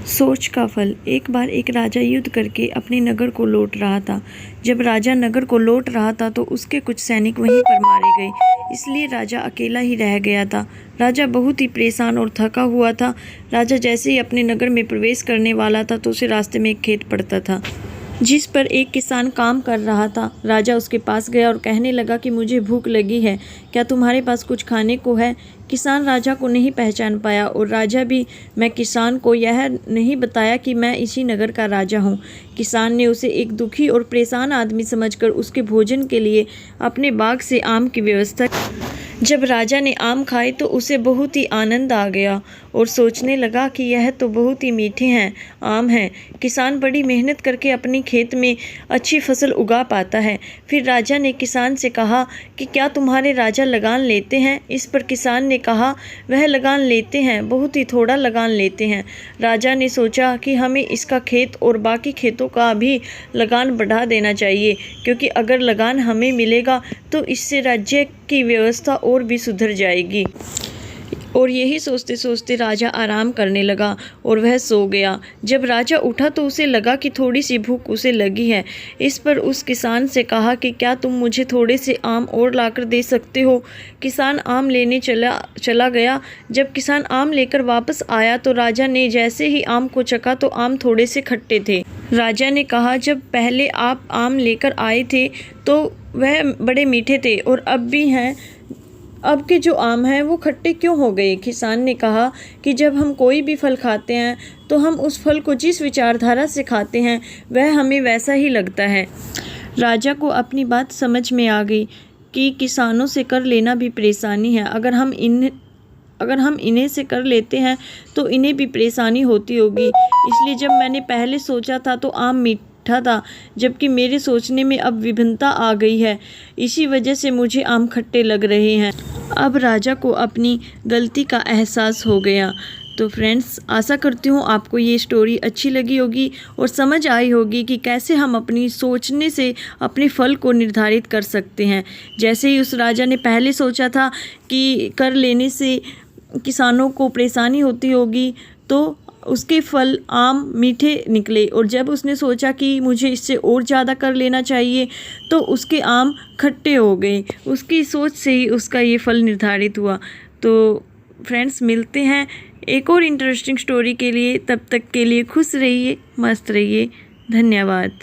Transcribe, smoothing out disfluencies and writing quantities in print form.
सोच का फल। एक बार एक राजा युद्ध करके अपने नगर को लौट रहा था। जब राजा नगर को लौट रहा था तो उसके कुछ सैनिक वहीं पर मारे गए, इसलिए राजा अकेला ही रह गया था। राजा बहुत ही परेशान और थका हुआ था। राजा जैसे ही अपने नगर में प्रवेश करने वाला था तो उसे रास्ते में एक खेत पड़ता था जिस पर एक किसान काम कर रहा था। राजा उसके पास गया और कहने लगा कि मुझे भूख लगी है, क्या तुम्हारे पास कुछ खाने को है? किसान राजा को नहीं पहचान पाया और राजा भी मैं किसान को यह नहीं बताया कि मैं इसी नगर का राजा हूँ। किसान ने उसे एक दुखी और परेशान आदमी समझकर उसके भोजन के लिए अपने बाग से आम की व्यवस्था। जब राजा ने आम खाए तो उसे बहुत ही आनंद आ गया और सोचने लगा कि यह तो बहुत ही मीठे हैं आम हैं। किसान बड़ी मेहनत करके अपनी खेत में अच्छी फसल उगा पाता है। फिर राजा ने किसान से कहा कि क्या तुम्हारे राजा लगान लेते हैं? इस पर किसान ने कहा वह लगान लेते हैं, बहुत ही थोड़ा लगान लेते हैं। राजा ने सोचा कि हमें इसका खेत और बाकी खेतों का भी लगान बढ़ा देना चाहिए, क्योंकि अगर लगान हमें मिलेगा तो इससे राज्य की व्यवस्था और भी सुधर जाएगी। और यही सोचते सोचते राजा आराम करने लगा और वह सो गया। जब राजा उठा तो उसे लगा कि थोड़ी सी भूख उसे लगी है। इस पर उस किसान से कहा कि क्या तुम मुझे थोड़े से आम और लाकर दे सकते हो? किसान आम लेने चला गया। जब किसान आम लेकर वापस आया तो राजा ने जैसे ही आम को चखा तो आम थोड़े से खट्टे थे। राजा ने कहा जब पहले आप आम लेकर आए थे तो वह बड़े मीठे थे और अब भी हैं, अब के जो आम हैं वो खट्टे क्यों हो गए? किसान ने कहा कि जब हम कोई भी फल खाते हैं तो हम उस फल को जिस विचारधारा से खाते हैं वह हमें वैसा ही लगता है। राजा को अपनी बात समझ में आ गई कि किसानों से कर लेना भी परेशानी है। अगर हम इन्हें से कर लेते हैं तो इन्हें भी परेशानी होती होगी। इसलिए जब मैंने पहले सोचा था तो आम मीठा था, जबकि मेरे सोचने में अब विभिन्नता आ गई है। इसी वजह से मुझे आम खट्टे लग रहे हैं। अब राजा को अपनी गलती का एहसास हो गया। तो फ्रेंड्स, आशा करती हूँ आपको ये स्टोरी अच्छी लगी होगी और समझ आई होगी कि कैसे हम अपनी सोचने से अपने फल को निर्धारित कर सकते हैं। जैसे ही उस राजा ने पहले सोचा था कि कर लेने से किसानों को परेशानी होती होगी तो उसके फल आम मीठे निकले, और जब उसने सोचा कि मुझे इससे और ज़्यादा कर लेना चाहिए तो उसके आम खट्टे हो गए। उसकी सोच से ही उसका ये फल निर्धारित हुआ। तो फ्रेंड्स, मिलते हैं एक और इंटरेस्टिंग स्टोरी के लिए। तब तक के लिए खुश रहिए, मस्त रहिए। धन्यवाद।